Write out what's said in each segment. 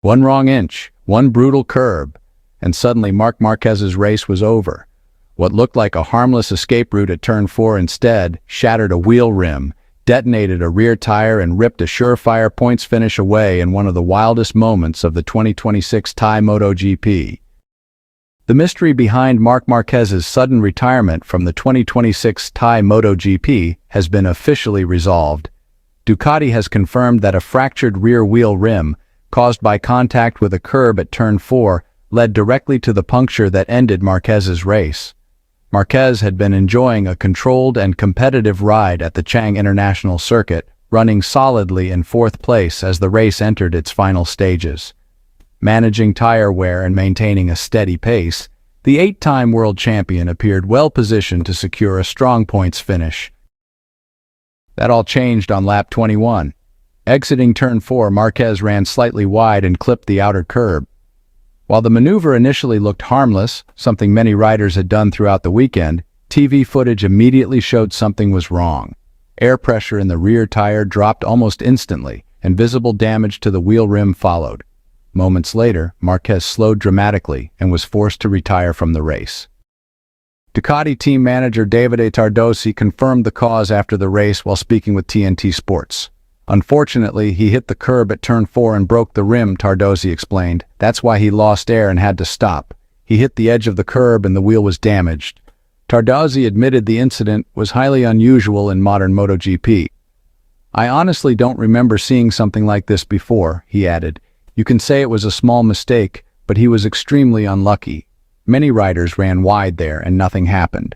One wrong inch, one brutal curb, and suddenly Marc Marquez's race was over. What looked like a harmless escape route at turn 4 instead shattered a wheel rim, detonated a rear tire, and ripped a surefire points finish away in one of the wildest moments of the 2026 Thai MotoGP. The mystery behind Marc Marquez's sudden retirement from the 2026 Thai MotoGP has been officially resolved. Ducati has confirmed that a fractured rear wheel rim, caused by contact with a curb at turn 4, led directly to the puncture that ended Marquez's race. Marquez had been enjoying a controlled and competitive ride at the Chang International Circuit, running solidly in 4th place as the race entered its final stages. Managing tire wear and maintaining a steady pace, the 8-time world champion appeared well-positioned to secure a strong points finish. That all changed on lap 21. Exiting turn 4, Marquez ran slightly wide and clipped the outer curb. While the maneuver initially looked harmless, something many riders had done throughout the weekend, TV footage immediately showed something was wrong. Air pressure in the rear tire dropped almost instantly, and visible damage to the wheel rim followed. Moments later, Marquez slowed dramatically and was forced to retire from the race. Ducati team manager Davide Tardosi confirmed the cause after the race while speaking with TNT Sports. "Unfortunately, he hit the curb at turn 4 and broke the rim," Tardosi explained. "That's why he lost air and had to stop. He hit the edge of the curb and the wheel was damaged." Tardosi admitted the incident was highly unusual in modern MotoGP. "I honestly don't remember seeing something like this before," he added. "You can say it was a small mistake, but he was extremely unlucky. Many riders ran wide there and nothing happened."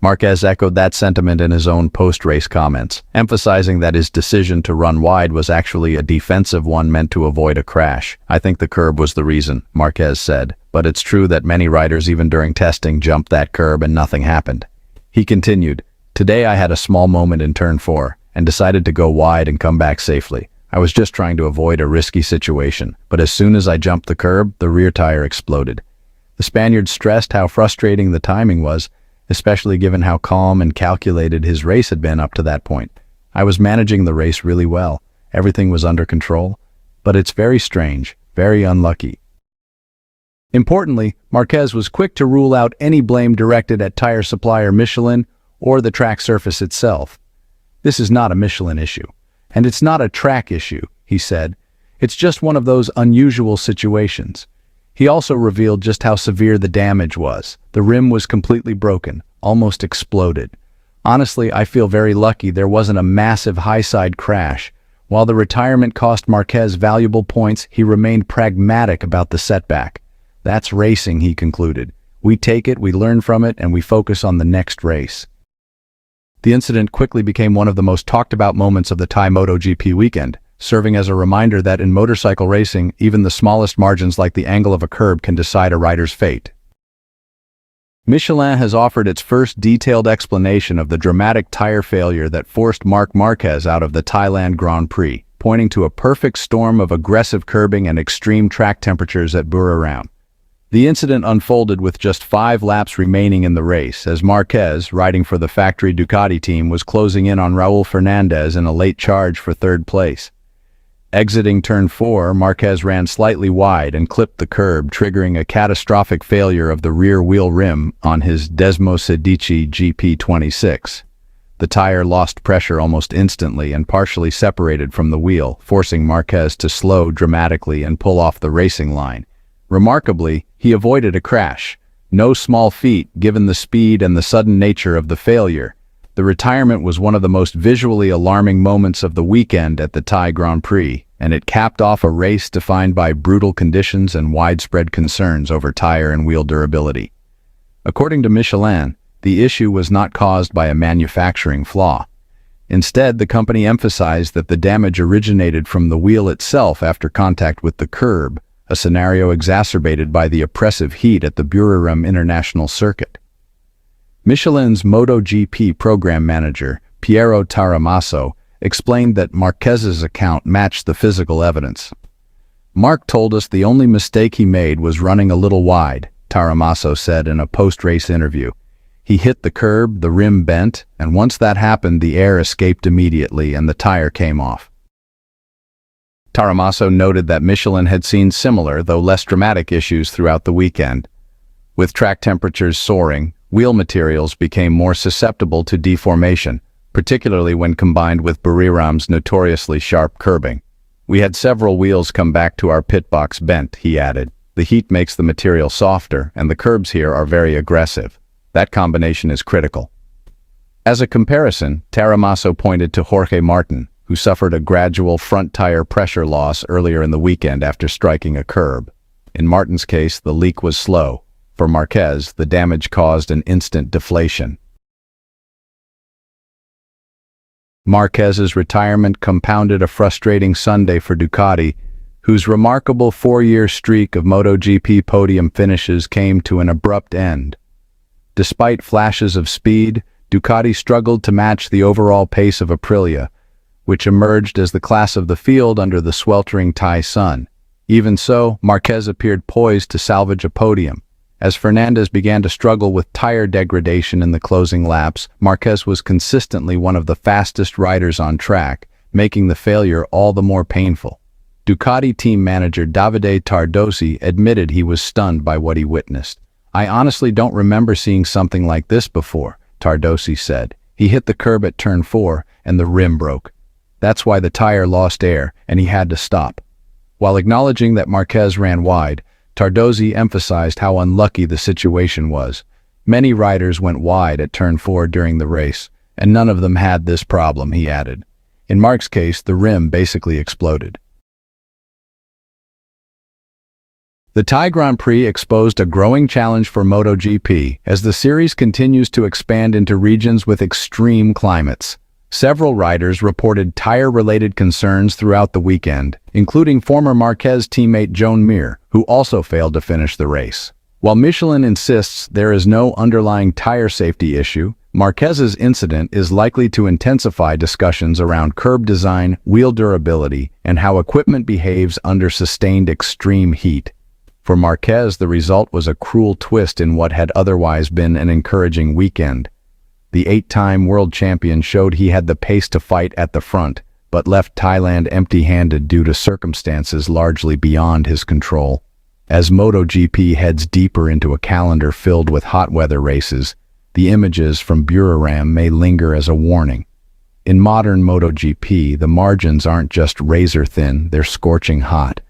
Marquez echoed that sentiment in his own post-race comments, emphasizing that his decision to run wide was actually a defensive one meant to avoid a crash. "I think the curb was the reason," Marquez said, "but it's true that many riders even during testing jumped that curb and nothing happened." He continued, "Today I had a small moment in turn 4 and decided to go wide and come back safely. I was just trying to avoid a risky situation, but as soon as I jumped the curb, the rear tire exploded." The Spaniard stressed how frustrating the timing was, especially given how calm and calculated his race had been up to that point. "I was managing the race really well. Everything was under control. But it's very strange, very unlucky." Importantly, Marquez was quick to rule out any blame directed at tire supplier Michelin or the track surface itself. "This is not a Michelin issue, and it's not a track issue," he said. "It's just one of those unusual situations." He also revealed just how severe the damage was. The rim was completely broken, almost exploded. "Honestly, I feel very lucky there wasn't a massive high-side crash. While the retirement cost Marquez valuable points, he remained pragmatic about the setback. That's racing," he concluded. "We take it, we learn from it, and we focus on the next race." The incident quickly became one of the most talked-about moments of the Thai MotoGP weekend, serving as a reminder that in motorcycle racing, even the smallest margins like the angle of a curb can decide a rider's fate. Michelin has offered its first detailed explanation of the dramatic tire failure that forced Marc Marquez out of the Thailand Grand Prix, pointing to a perfect storm of aggressive curbing and extreme track temperatures at Buriram. The incident unfolded with just 5 laps remaining in the race, as Marquez, riding for the factory Ducati team, was closing in on Raul Fernandez in a late charge for 3rd place. Exiting turn 4, Marquez ran slightly wide and clipped the curb, triggering a catastrophic failure of the rear wheel rim on his Desmosedici GP26. The tire lost pressure almost instantly and partially separated from the wheel, forcing Marquez to slow dramatically and pull off the racing line. Remarkably, he avoided a crash. No small feat, given the speed and the sudden nature of the failure. The retirement was one of the most visually alarming moments of the weekend at the Thai Grand Prix, and it capped off a race defined by brutal conditions and widespread concerns over tire and wheel durability. According to Michelin, the issue was not caused by a manufacturing flaw. Instead, the company emphasized that the damage originated from the wheel itself after contact with the curb, a scenario exacerbated by the oppressive heat at the Buriram International Circuit. Michelin's MotoGP program manager, Piero Taramasso, explained that Marquez's account matched the physical evidence. "Marc told us the only mistake he made was running a little wide," Taramasso said in a post-race interview. "He hit the curb, the rim bent, and once that happened, the air escaped immediately and the tire came off." Taramasso noted that Michelin had seen similar, though less dramatic issues throughout the weekend. With track temperatures soaring, wheel materials became more susceptible to deformation, particularly when combined with Buriram's notoriously sharp curbing. We had several wheels come back to our pit box bent, he added. The heat makes the material softer, and the curbs here are very aggressive. That combination is critical. As a comparison, Taramasso pointed to Jorge Martin, who suffered a gradual front tire pressure loss earlier in the weekend after striking a curb. In Martin's case, the leak was slow. For Marquez, the damage caused an instant deflation. Marquez's retirement compounded a frustrating Sunday for Ducati, whose remarkable 4-year streak of MotoGP podium finishes came to an abrupt end. Despite flashes of speed, Ducati struggled to match the overall pace of Aprilia, which emerged as the class of the field under the sweltering Thai sun. Even so, Marquez appeared poised to salvage a podium. As Fernandez began to struggle with tire degradation in the closing laps, Marquez was consistently one of the fastest riders on track, making the failure all the more painful. Ducati team manager Davide Tardosi admitted he was stunned by what he witnessed. "I honestly don't remember seeing something like this before," Tardosi said. "He hit the curb at turn 4 and the rim broke. That's why the tire lost air and he had to stop." While acknowledging that Marquez ran wide, Tardosi emphasized how unlucky the situation was. Many riders went wide at turn 4 during the race, and none of them had this problem, he added. In Marc's case, the rim basically exploded. The Thai Grand Prix exposed a growing challenge for MotoGP as the series continues to expand into regions with extreme climates. Several riders reported tire-related concerns throughout the weekend, including former Marquez teammate Joan Mir, who also failed to finish the race. While Michelin insists there is no underlying tire safety issue, Marquez's incident is likely to intensify discussions around curb design, wheel durability, and how equipment behaves under sustained extreme heat. For Marquez, the result was a cruel twist in what had otherwise been an encouraging weekend. The 8-time world champion showed he had the pace to fight at the front, but left Thailand empty-handed due to circumstances largely beyond his control. As MotoGP heads deeper into a calendar filled with hot weather races, the images from Buriram may linger as a warning. In modern MotoGP, the margins aren't just razor-thin, they're scorching hot.